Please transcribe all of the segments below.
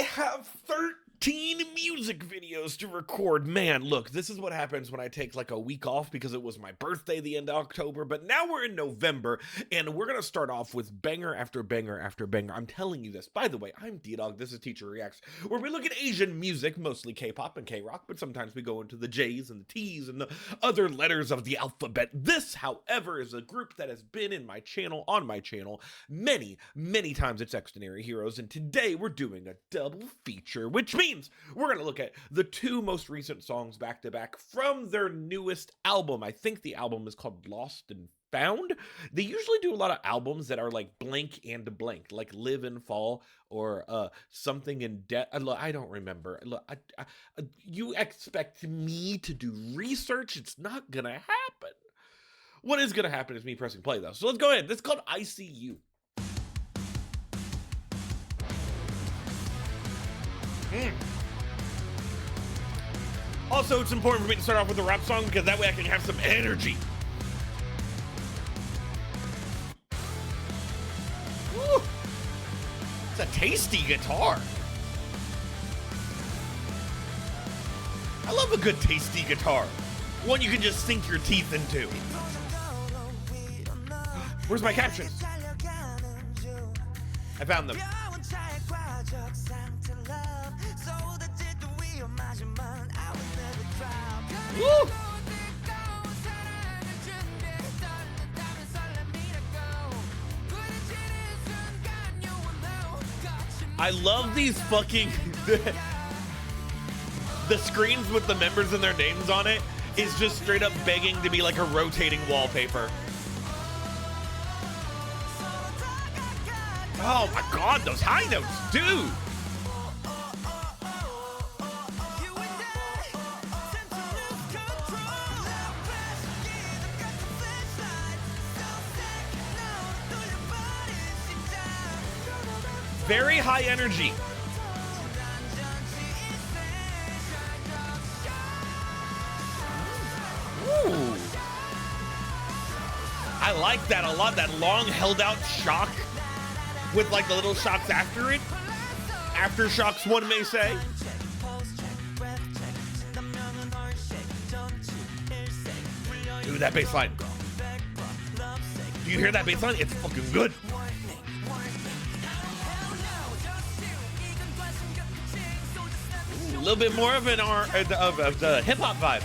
have 13 music videos to record. Man, look, this is what happens when I take like a week off because it was my birthday the end of October, but now we're in November, and we're gonna start off with banger after banger after banger. I'm telling you this. By the way, I'm Ddog, this is Teacher Reacts, where we look at Asian music, mostly K-pop and K-rock, but sometimes we go into the J's and the T's and the other letters of the alphabet. This, however, is a group that has been in my channel, on my channel, many times. It's Xdinary Heroes, and today we're doing a double feature, which means we're going to look at the two most recent songs back to back from their newest album. I think the album is called Lost and Found. They usually do a lot of albums that are like blank and blank, like Live and Fall or Something in Debt. I don't remember. You expect me to do research? It's not going to happen. What is going to happen is me pressing play, though. So let's go ahead. This is called ICU. Also, it's important for me to start off with a rap song because that way I can have some energy. Woo. It's a tasty guitar. I love a good tasty guitar. One you can just sink your teeth into. Where's my captions? I found them. Woo! I love these fucking the screens with the members and their names on it is just straight up begging to be like a rotating wallpaper. Oh my god, those high notes, dude! Very high energy. Ooh. I like that a lot, that long held out shock with like the little shocks after it. Aftershocks, one may say. Ooh, that bass line. Do you hear that bass line? It's fucking good. A little bit more of an of the hip-hop vibe.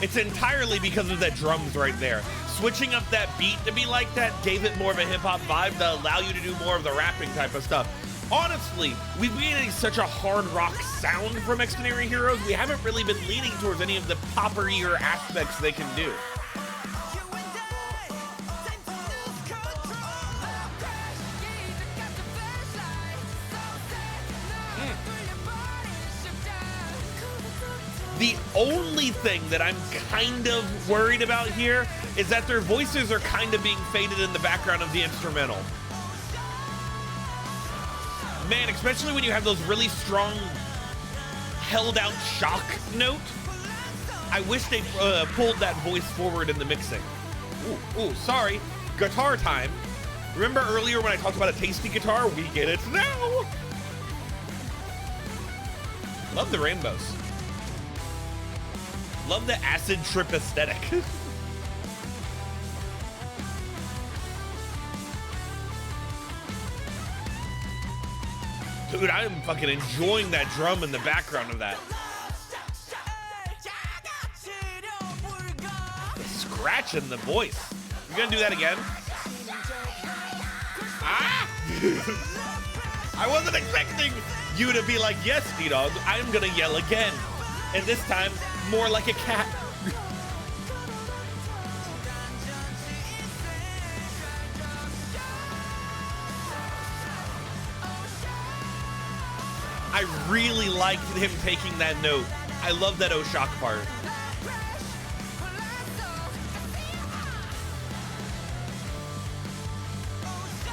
It's entirely because of the drums right there. Switching up that beat to be like that gave it more of a hip-hop vibe to allow you to do more of the rapping type of stuff. Honestly, we've been getting such a hard rock sound from Xdinary Heroes, we haven't really been leaning towards any of the popperier aspects they can do. The only thing that I'm kind of worried about here is that their voices are kind of being faded in the background of the instrumental. Man, especially when you have those really strong, held out shock note. I wish they pulled that voice forward in the mixing. Ooh, sorry. Guitar time. Remember earlier when I talked about a tasty guitar? We get it now. Love the rainbows. Love the acid trip aesthetic. Dude, I am fucking enjoying that drum in the background of that. The scratch in the voice. You gonna do that again? Ah! I wasn't expecting you to be like, yes, Ddog, I'm gonna yell again. And this time, more like a cat. I really liked him taking that note. I love that O-Shock part.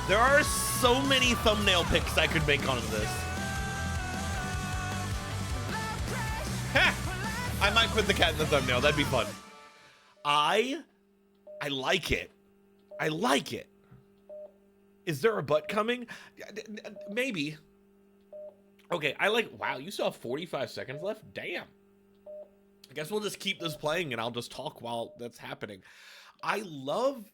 There are so many thumbnail pics I could make on this. I might put the cat in the thumbnail. That'd be fun. I like it. I like it. Is there a butt coming? Maybe. Okay, wow, you still have 45 seconds left? Damn. I guess we'll just keep this playing and I'll just talk while that's happening. I love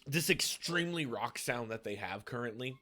this extremely rock sound that they have currently.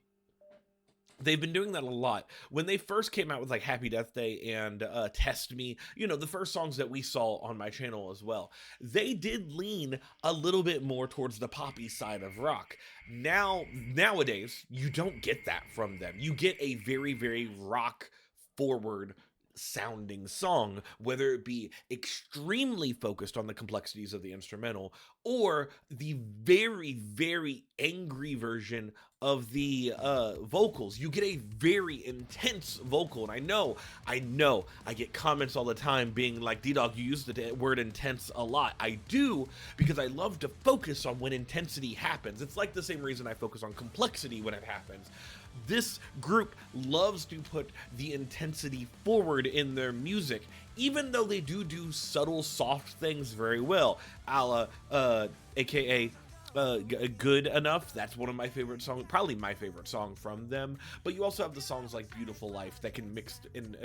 They've been doing that a lot. When they first came out with like Happy Death Day and Test Me, you know, the first songs that we saw on my channel as well, they did lean a little bit more towards the poppy side of rock. Nowadays, you don't get that from them. You get a very, very rock forward sounding song, whether it be extremely focused on the complexities of the instrumental or the very, very angry version of the vocals. You get a very intense vocal, and I know I get comments all the time being like, Ddog, you use the word intense a lot. I do, because I love to focus on when intensity happens. It's like the same reason I focus on complexity when it happens. This group loves to put the intensity forward in their music, even though they do subtle, soft things very well, a la, aka Good Enough. That's one of my favorite songs, probably my favorite song from them. But you also have the songs like Beautiful Life that can mix and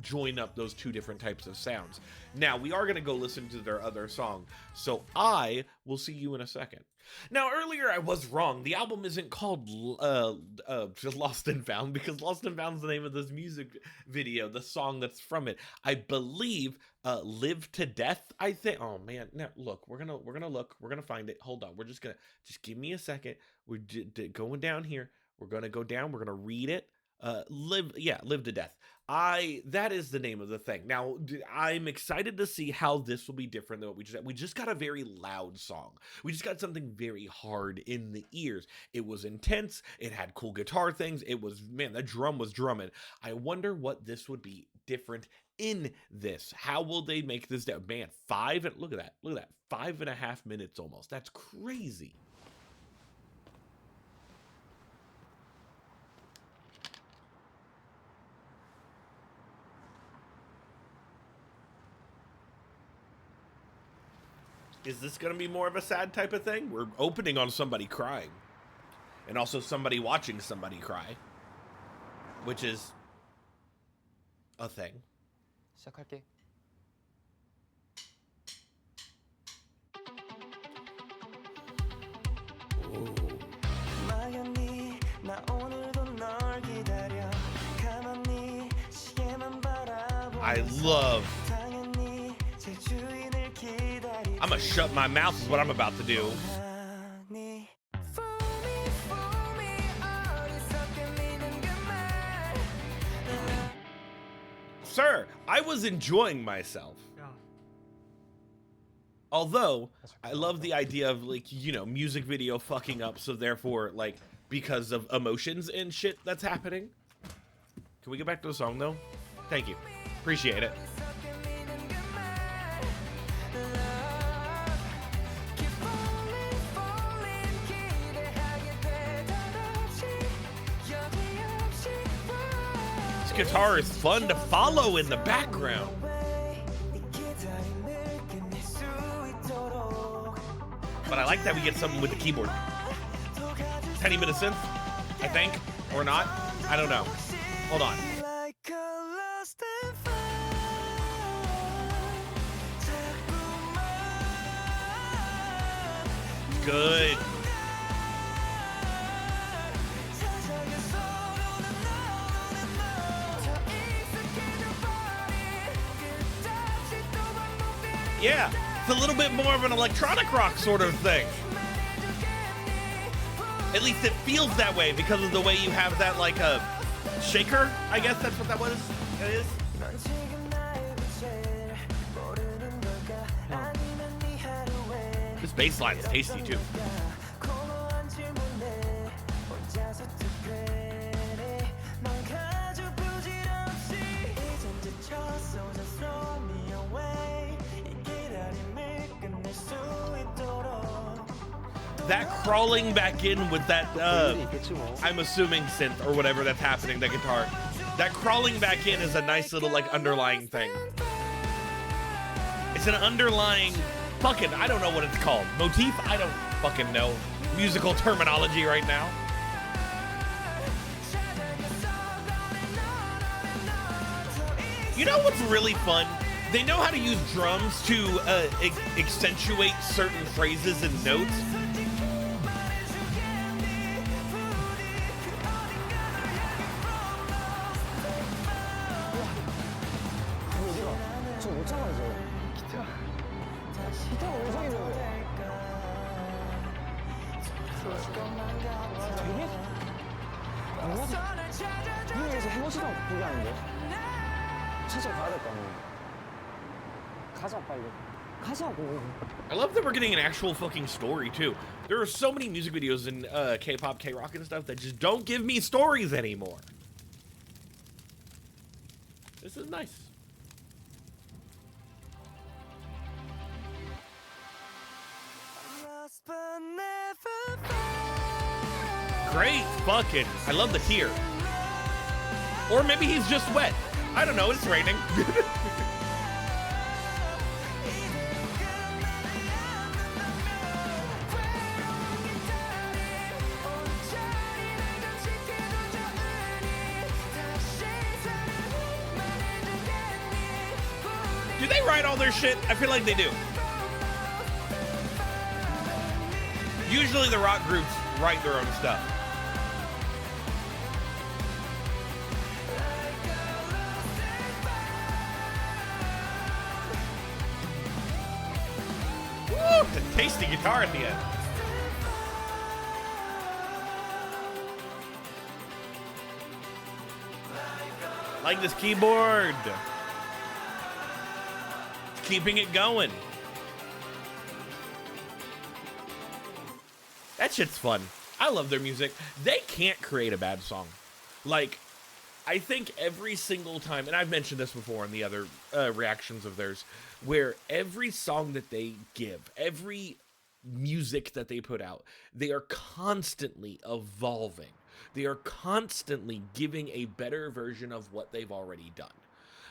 join up those two different types of sounds. Now, we are going to go listen to their other song, so I will see you in a second. Now, earlier I was wrong. The album isn't called just Lost and Found, because Lost and Found is the name of this music video, the song that's from it. I believe Live to Death, I think. Oh man, now look, we're gonna find it. Hold on, just give me a second. We're going down here. We're gonna go down. We're gonna read it. Live to Death. That is the name of the thing. Now, I'm excited to see how this will be different than what we just got a very loud song. We just got something very hard in the ears. It was intense. It had cool guitar things. It was, man, that drum was drumming. I wonder what this would be different in this. How will they make this down? Man, look at that. 5.5 minutes almost. That's crazy. Is this going to be more of a sad type of thing? We're opening on somebody crying. And also somebody watching somebody cry. Which is a thing. 시작할게. I love. I'm gonna shut my mouth is what I'm about to do. Sir, I was enjoying myself. Yeah. Although, I love the idea of, like, you know, music video fucking up, so therefore, like, because of emotions and shit that's happening. Can we get back to the song, though? Thank you. Appreciate it. This guitar is fun to follow in the background. But I like that we get something with the keyboard. Tiny bit of synth, I think, or not. I don't know. Hold on. Good. Yeah, it's a little bit more of an electronic rock sort of thing. At least it feels that way because of the way you have that, like, a shaker, I guess that's what that was. That is. This bass line is tasty too. That crawling back in with that, I'm assuming synth or whatever that's happening, that guitar. That crawling back in is a nice little, like, underlying thing. It's an underlying, fucking, I don't know what it's called. Motif? I don't fucking know. musical terminology right now. You know what's really fun? They know how to use drums to accentuate certain phrases and notes. I love that we're getting an actual fucking story too. There are so many music videos in K-pop, K-rock and stuff that just don't give me stories anymore. This is nice. Great fucking, I love the tear. Or maybe he's just wet. I don't know, it's raining. Do they write all their shit? I feel like they do. Usually the rock groups write their own stuff. Woo! The tasty guitar at the end. Like this keyboard. Keeping it going. That shit's fun. I love their music. They can't create a bad song. Like, I think every single time, and I've mentioned this before in the other reactions of theirs, where every song that they give, every music that they put out, they are constantly evolving. They are constantly giving a better version of what they've already done.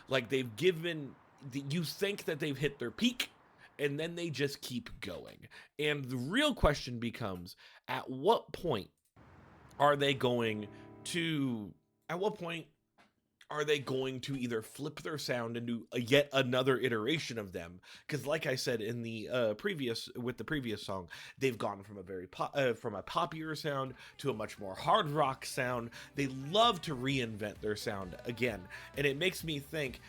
Like, they've given... You think that they've hit their peak, and then they just keep going. And the real question becomes, at what point are they going to either flip their sound and do yet another iteration of them? Because like I said in the previous song, they've gone from a very from a poppier sound to a much more hard rock sound. They love to reinvent their sound again, and it makes me think,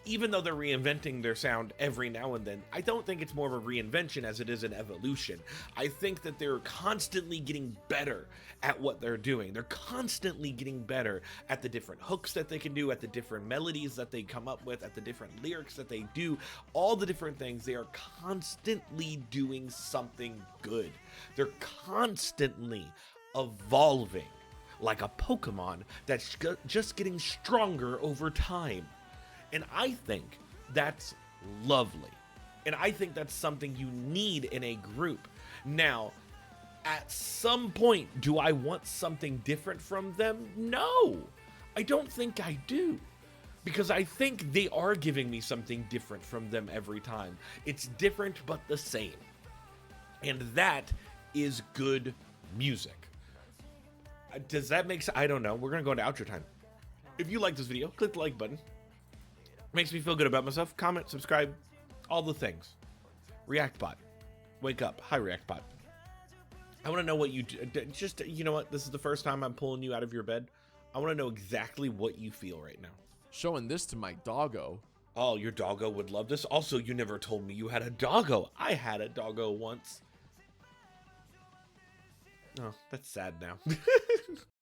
even though they're reinventing their sound every now and then, I don't think it's more of a reinvention as it is an evolution. I think that they're constantly getting better at what they're doing. They're constantly getting better at the different hooks that they can do, at the different melodies that they come up with, at the different lyrics that they do, all the different things. They are constantly doing something good. They're constantly evolving like a Pokemon that's just getting stronger over time. And I think that's lovely. And I think that's something you need in a group. Now, at some point, do I want something different from them? No, I don't think I do. Because I think they are giving me something different from them every time. It's different, but the same. And that is good music. Does that make sense? I don't know. We're going to go into outro time. If you like this video, click the like button. Makes me feel good about myself. Comment, subscribe, all the things. ReactBot. Wake up. Hi, ReactBot. I want to know what you do. Just, you know what? This is the first time I'm pulling you out of your bed. I want to know exactly what you feel right now. Showing this to my doggo. Oh, your doggo would love this. Also, you never told me you had a doggo. I had a doggo once. Oh, that's sad now.